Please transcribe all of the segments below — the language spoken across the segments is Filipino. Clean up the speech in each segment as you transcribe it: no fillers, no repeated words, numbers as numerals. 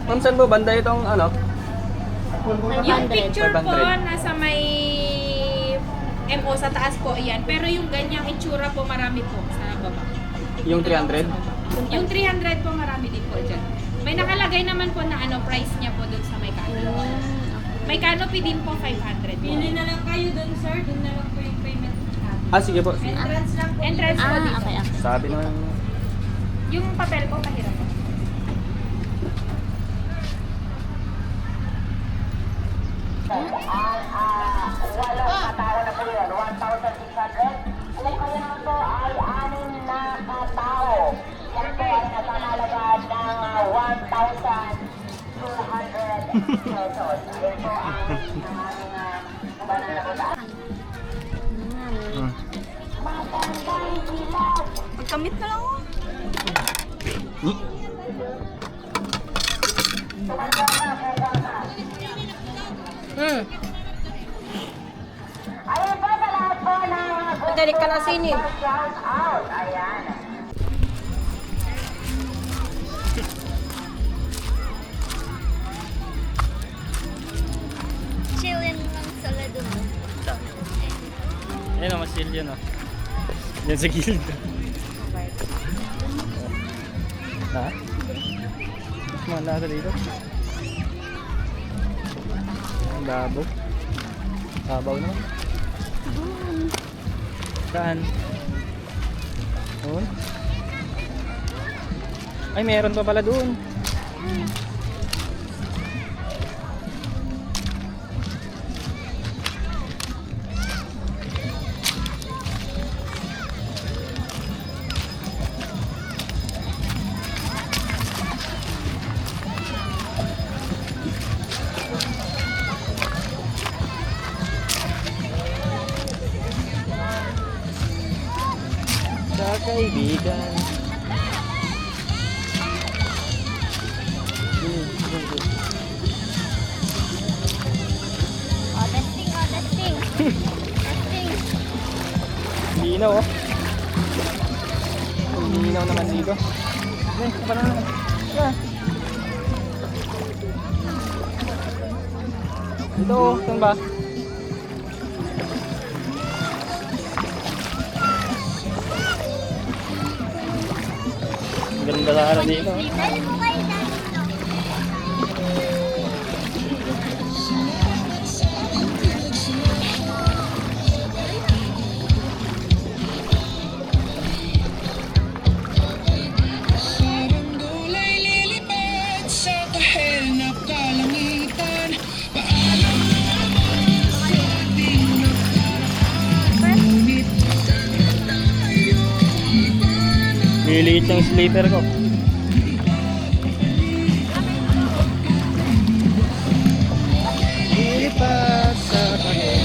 Ma'am, saan po banda itong ano? Yung picture po 500. nasa may MO sa taas po yan. Pero yung ganyang itsura po marami po sa baba. Yung 300? Yung 300 po marami din po dyan. May nakalagay naman po na ano price niya po dun sa may canopy. May canopy din po 500. Pili na lang kayo dun, sir. Dun na lang po yung payment. Ah, sige po. Entrance lang po. Entrance po dito. Okay. Sabi naman. Yung papel po mahirap po. Walong katao na po yun, 1,600. Kung kayo naman po ay 6 na katao, yan po ay nakakalagad ng 1,200 pesos. Yan po ang aming banana po sa magandang ilaw. Pagkamit na lang ako. Ayun po sa lahat po ng Dali ka na sinin. shout out. Ayan. Chillin lang sa lado mo. Ayun o, mas chill yun o. Yan sa gilid. Ha? Mas malasa dito. Ang babaw. Babaw naman. Saan? Doon? Ay, meron pa pala doon. Sa kaibigan. Oh, testing, oh, testing. Testing. Linaw oh. Linaw naman dito. Eh, paano naman? Yeah. Dito oh, saan ba? Ang ganda sa harap dito. Oh. Dali mo kayo dali. Gulay lilipad sa kahel na kalangitan. Liliit yung sleeper ko. Lilipat sa kahel.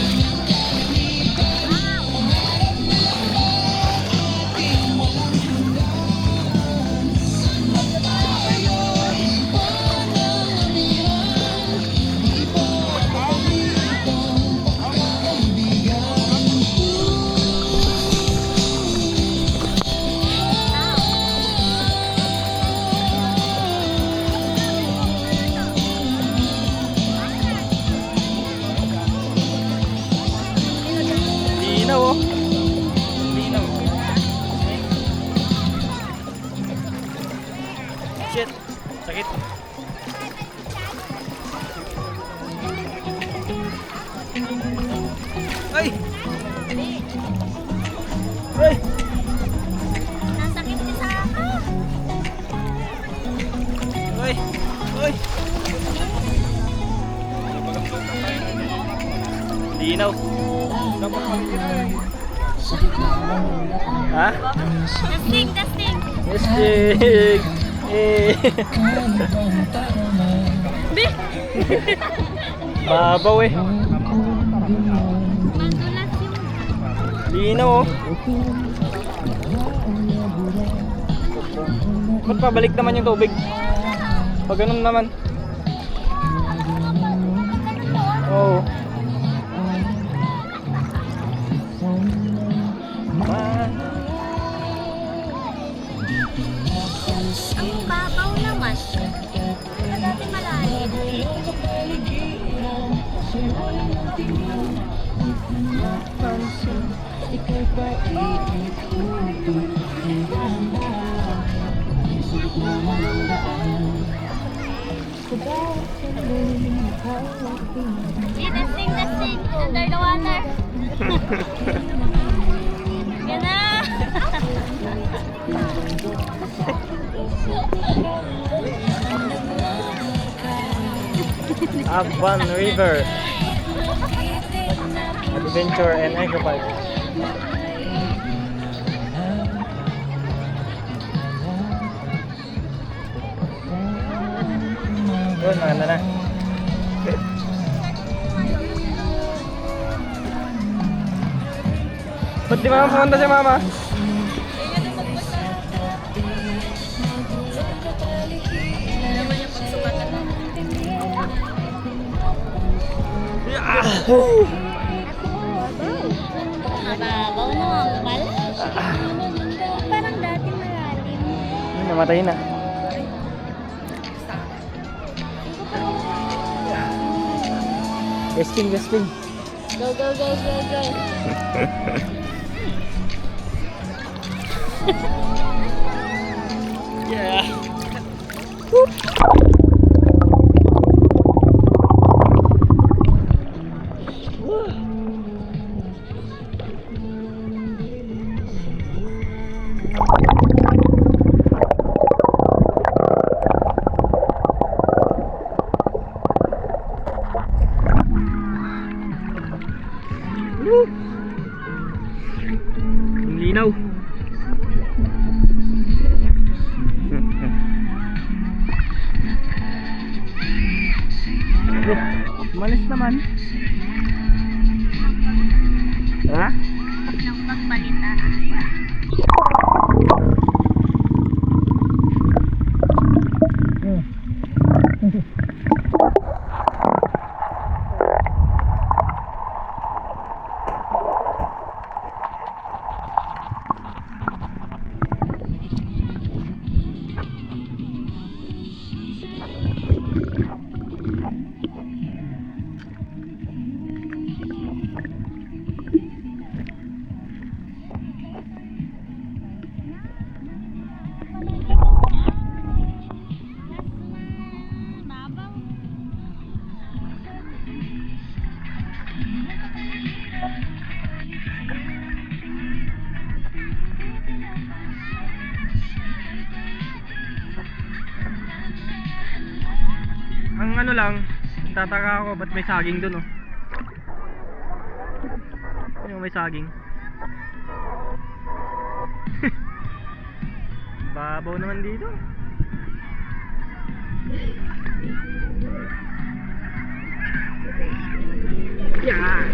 Linaw oh. Linaw. Shit. Sakit. Ay! Ay! Nasakit ni sa ako. Ay! Ay! Linaw. Ha? Testing, testing. Testing! Eh! Babaw eh. Madulas yung... Linaw oh. Ba't pabalik naman yung tubig? Pag ganun naman. Oo. Ang babaw naman. Ano dati See, testing. Under the water. Yan na. Abban River Adventure and Eco Park. Yun, maganda na. Ba't di mama pumunta si mama? Mababaw na ang pala. Parang dati malalim. Namatay na. Testing. Go. Yeah. Ang linaw. Malis naman. Ha? Nang magbalita. Ang ano lang, tataka ako ba't may saging dun, oh. Ano may saging? Babaw naman dito. Yeah.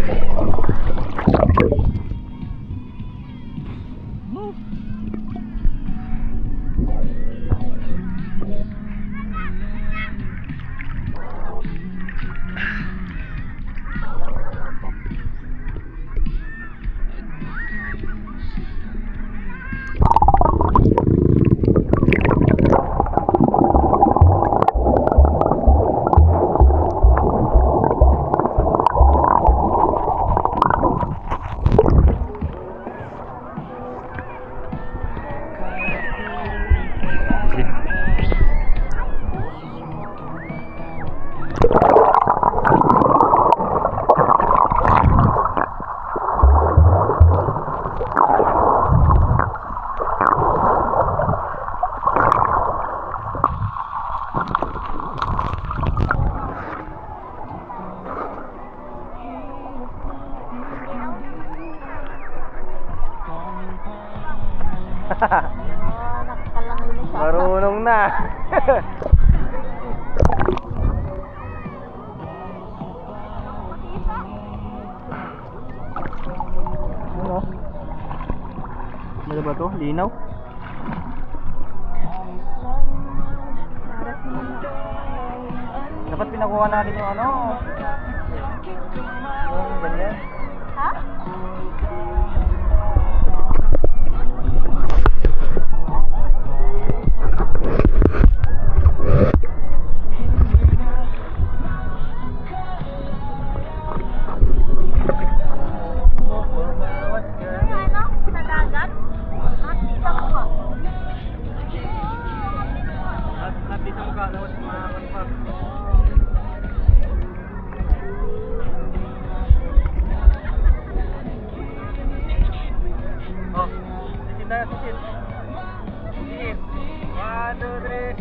Marunong na. Ano? Ano ba to? Linaw? Dapat pinakuha natin yung ano. Yung ganyan. Ha? tapos makakon pa. Oh, sisit na, sisit. Sisit. 1, 2, 3.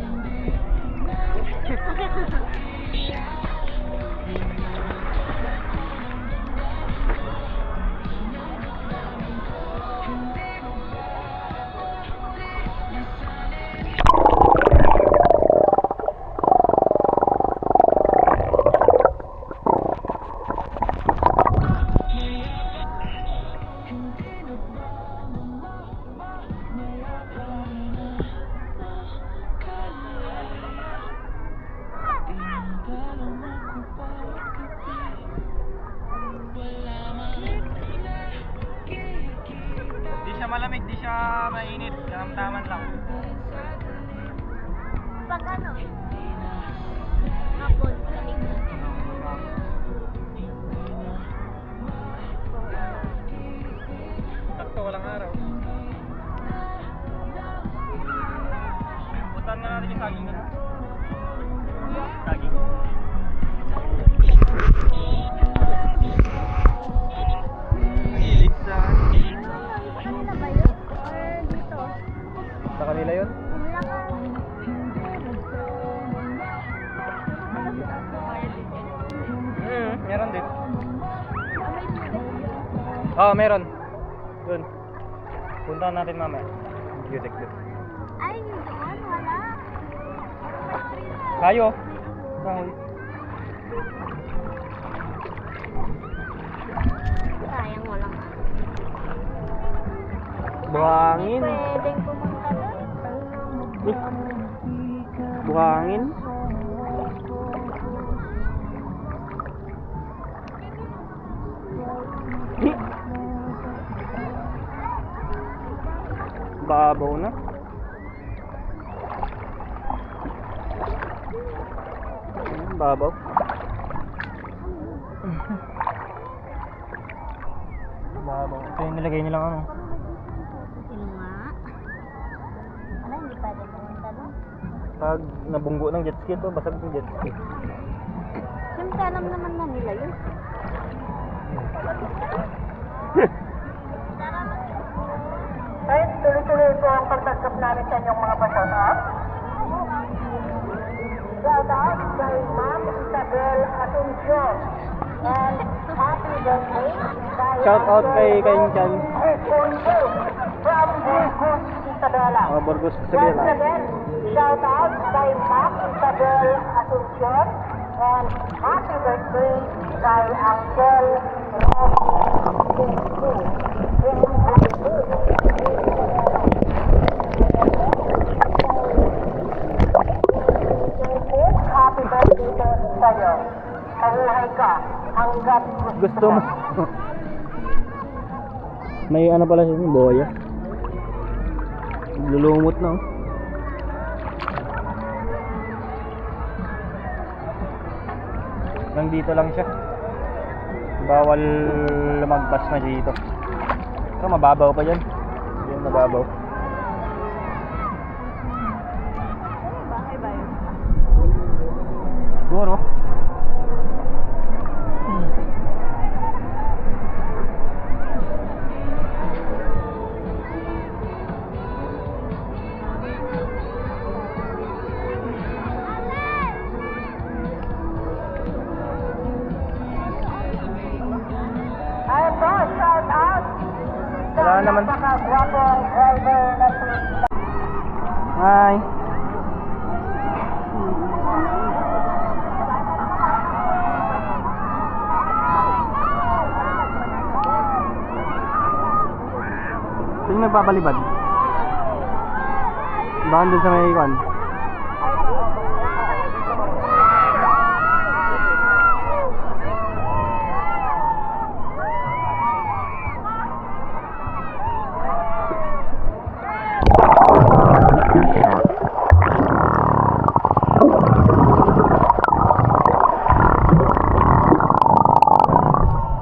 Di siya malamig, di siya mainit. Tamtaman lang. Pag ano? Hapon, lamig na. Sakto, walang araw. Butan na natin yung saging na. Saging. Hilig sa... Kanina ba yun? Or dito? Sa kanila yun? Wala ka. Meron din. Oo, meron. Dun. Puntahan natin mamaya. Music dun. Ay, yun doon? Wala. Kayo. Kahoy. Sayang walang Buhangin. pwedeng pumunta doon. Buhangin. Babaw na. Babaw. Babaw. Ito yung nilagay nilang ano. Sino nga? Ano, hindi pwede pumunta doon? Pag nabunggo ng jet ski ito, basag yung jet ski. Siyempre, alam naman na nila yun. Kahit tuloy-tuloy po ang pagtanggap namin sa inyong mga pa-shoutout. Shoutout kay Ma'am Isabel Asuncion. And happy birthday kay Shoutout kay Kaincan. Burgos from Burgos, Isabela. Burgos Once Isabela. again, shoutout kay Ma'am Isabel Asuncion. And happy birthday kay Uncle Happy birthday sa'yo. Mabuhay ka hanggat Gusto mo? May ano pala siya, boya. Lulumot na. Nandito lang siya. Bawal lumagpas na dito. Pero mababaw pa dyan. Yan, mababaw. Bahay ba yun? Siguro. Ayun po, shoutout sa Wala naman. napakagwapong driver na si Hi. Sino nagpapalibad? Baka dun sa may ikon.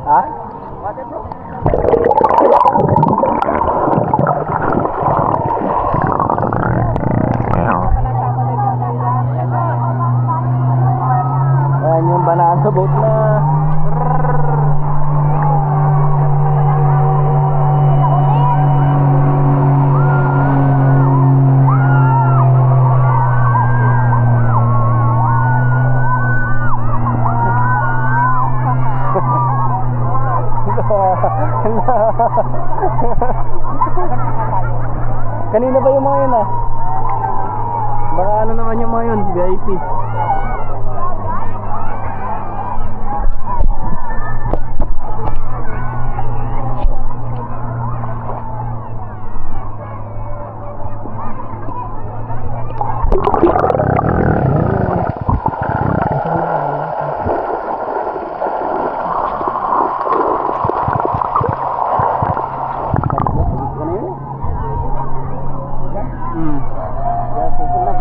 Ha? Nabot na. Kanina ba yung mga yun ah? Baka ano naman yung mga yun, VIP.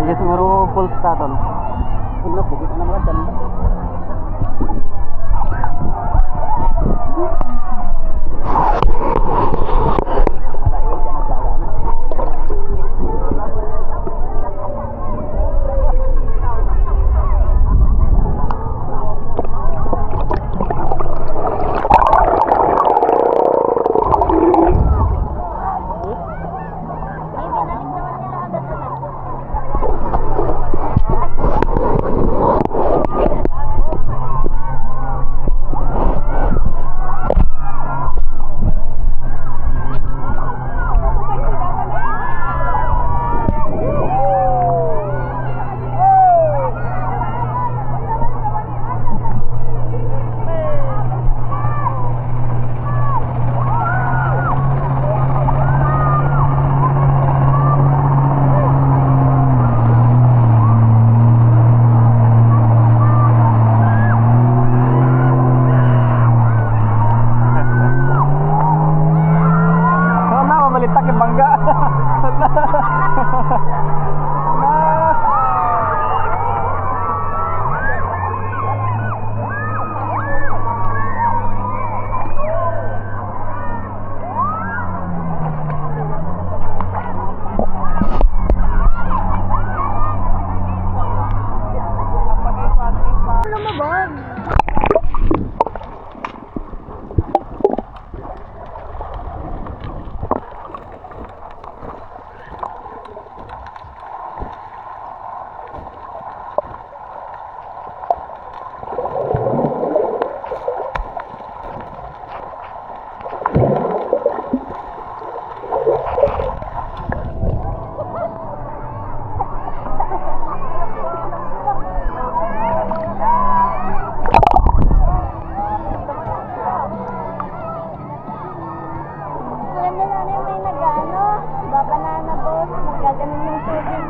Sige siguro full staton. Full na, bukit na naman. Balitak yung bangga. Lumabog. Maganda sana yung may nag-ano, banana boat, magaganon yung tubig.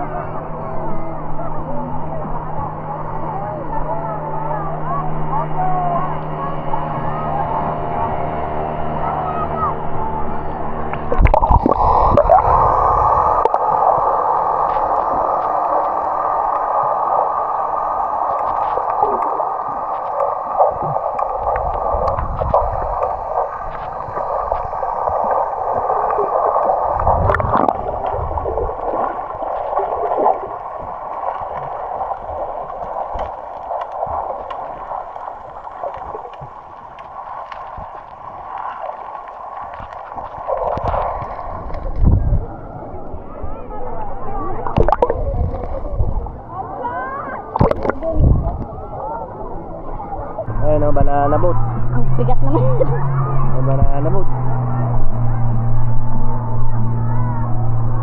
Ayun o, banana boat. Ang bigat naman. Ay, banana boat.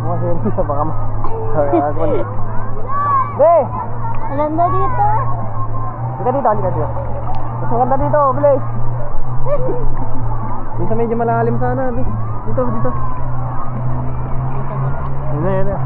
Kasi yun sa baka mo. Be! Maganda dito. Halika dito, halika dito. Mas maganda dito, bilis! Minsan medyo malalim sana. Dito, dito. Yun, yun, yun.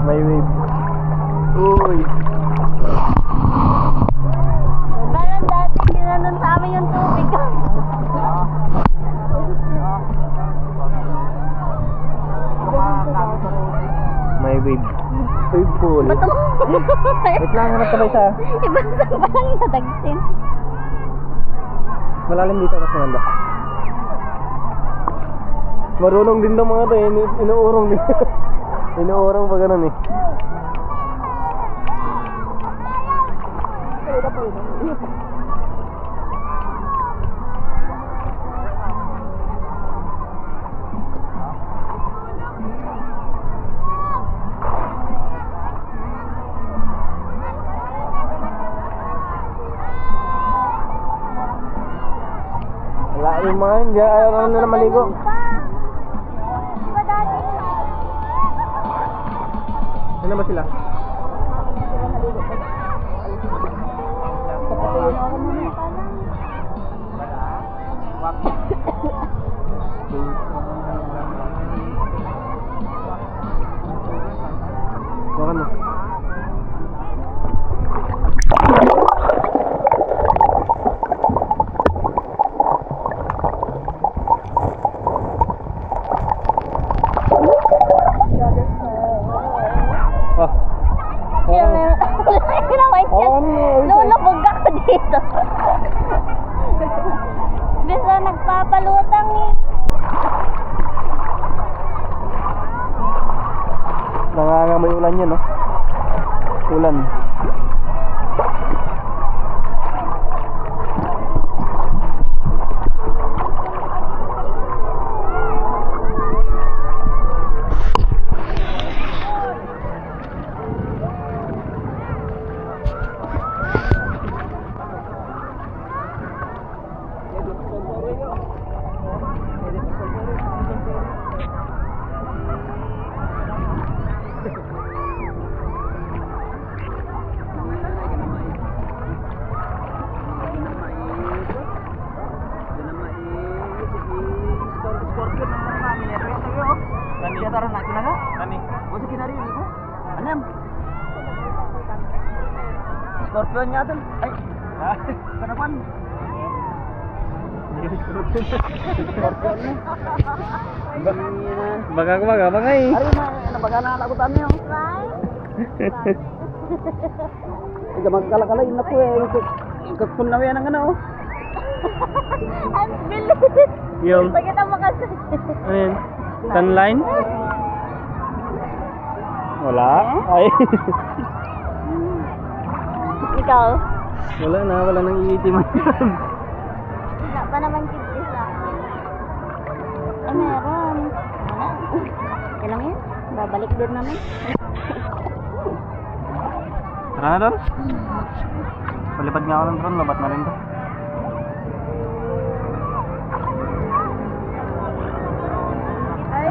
May wave. Uy. Parang dati ginanon sa amin yung tubig. wave. Wave pool. Ba't Wait lang, hanap ka ba isa? Ibang sa parang nadagsin. Malalim dito kasi nanda. Marunong din daw mga to eh. Inuurong din. Inuurong pa ganun eh. Wala yung mga yun, ayaw na nila maligo. Diba dati? Ano ba sila? Makan mo. Ah. Kinawait Oh, yan. ano yun? Lulubog ako dito. Bisa nagpapalutang eh. Nangangamoy ulan yan, no? Ulan. Scorpion niya doon. Ay. Kanapan. Scorpion ni. Baga eh. Ari na nabagana lagutan niyo. Iga magkala-kala ina ko eh. Ikakun na yan ang ano. Ang bilis. Yung. Pag kita makasal. Ano yun? Sunline? Wala. Ay. Ikaw? Wala nang iitiman. Wala pa naman kidis ah. Ay, meron. Wala. Kailang yan? Babalik din namin. Tara na doon. Palipad nga ako ng drone, labat na rin to. Ay.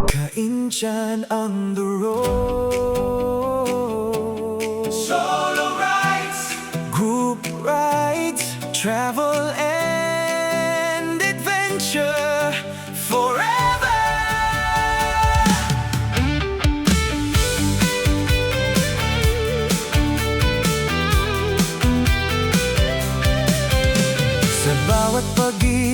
Kainjan on the road.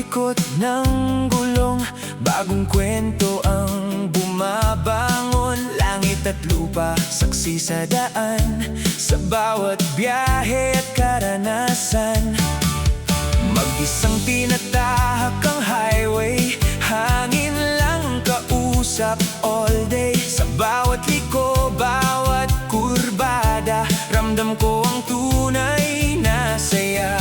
ikot ng gulong, bagong kwento ang bumabangon. Langit at lupa, saksi sa daan, sa bawat biyahe at karanasan. Mag-isang tinatahak ang highway, hangin lang kausap all day. Sa bawat liko, bawat kurbada, ramdam ko ang tunay na saya.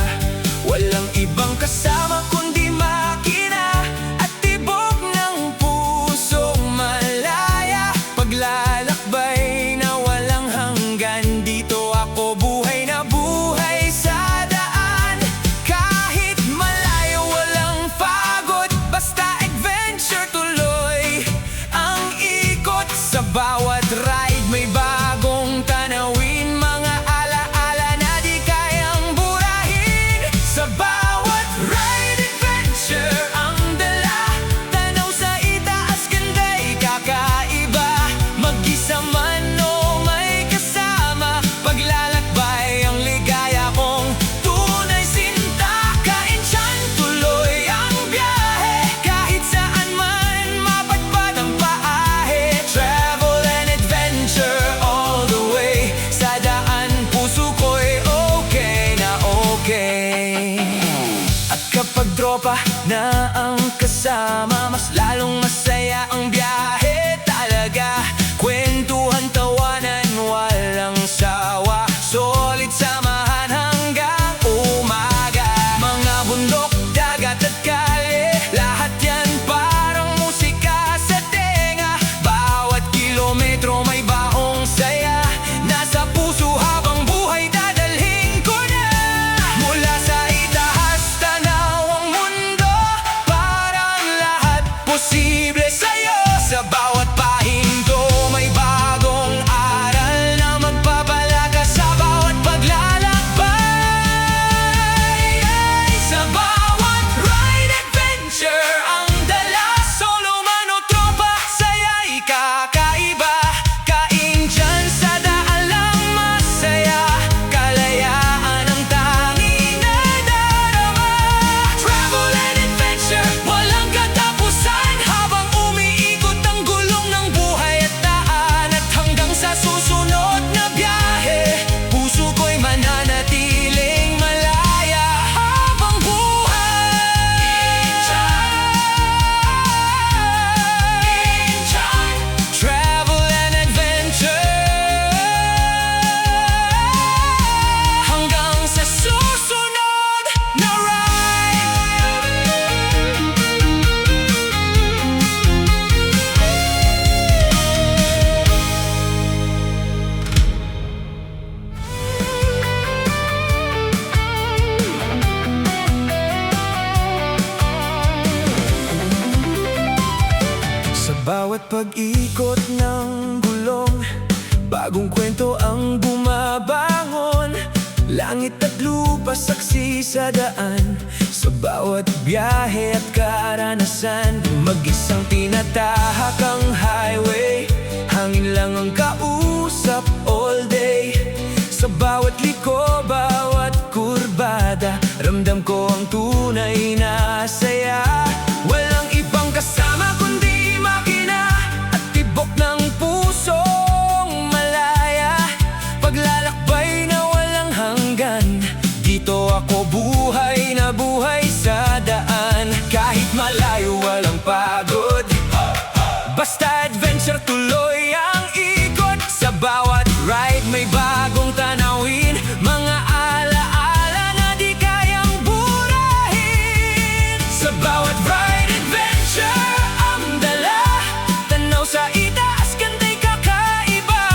Walang ibang kasama kundi makina at tibok ng pusong malaya. Paglalakbay na walang hanggan, dito ako buhay na buhay sa daan. Kahit malayo, walang pagod, basta adventure tuloy ang ikot. Sa bawat ride may bagong tanawin, mga alaala na di kayang burahin. Sa bawat ride, adventure ang dala, tanaw sa itaas, ganda'y kakaiba. Mag-isa man o may kasama, paglalakbay ang ligaya kong tunay sinta. Kainsan tuloy ang biyahe, kahit saan man mapadpad ang paahe. Travel and adventure all the way, sa daan puso ko'y okay na okay. At kapag tropa na ang kasama, mas lalong masaya ang biyahe talaga. Kwentuhan, tawanan, walang sawa, solid samahan hanggang umaga. Mga bundok, dagat at kalye, lahat yan parang musika sa tenga. Bawat kilometro may baong saya, nasa puso habang buhay dadalhin ko na. Mula sa itaas, tanaw ang mundo, parang lahat posible sa'yo. Sa bawat pahinto may bagong aral na magpapalaga sa bawat paglalakbay. Sa bawat ride, adventure ang dala, solo man o tropa, saya'y kakaiba. Kain dyan sa daan lang masaya, kalayaan ang tanging nadarama. Travel and adventure, walang katapusan, habang umiikot ang gulong ng buhay at daan. At hanggang sa susunod na biyahe, puso ko'y mananatiling malaya habang buhay. Travel and adventure, hanggang sa susunod na ride. Sa bawat pag-ikot ng gulong, bagong kwento ang bumabangon. Langit at lupa, saksi sa daan, sa bawat biyahe at karanasan. Mag-isang tinatahak ang highway, hangin lang ang kausap all day. Sa bawat liko, bawat kurbada, ramdam ko ang tunay na saya. Walang ibang kasama kundi makina at tibok ng pusong malaya. Paglalakbay na walang hanggan, dito ako buhay na buhay sa daan. Kahit malayo, walang pagod, basta adventure tuloy ang ikot. Sa bawat ride may bagong tanawin, mga alaala na di kayang burahin. Sa bawat ride, adventure ang dala, tanaw sa itaas, ganda'y kakaiba.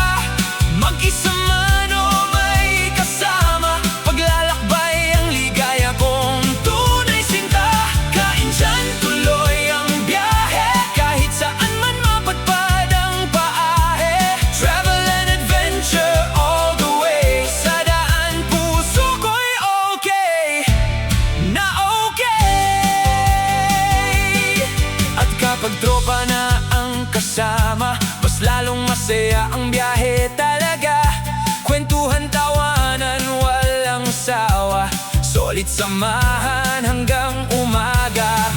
Mag-isa man o may kasama, paglalakbay ang ligaya kong tunay sinta. Kainsan tuloy ang biyahe, kahit saan man mapadpad ang paahe. Travel and adventure all the way, sa daan puso ko'y okay na okay. At kapag tropa na ang kasama, mas lalong masaya ang biyahe talaga. Kwentuhan, tawanan, walang sawa, solid samahan hanggang umaga.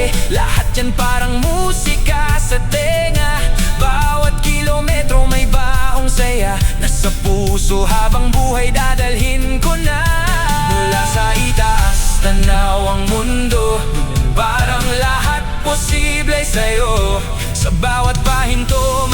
biyahe, lahat yan parang musika sa tenga. Bawat kilometro may baong saya, nasa puso habang buhay dadalhin ko na. Mula sa itaas, tanaw ang mundo, parang lahat posible sa'yo. Sa bawat pahinto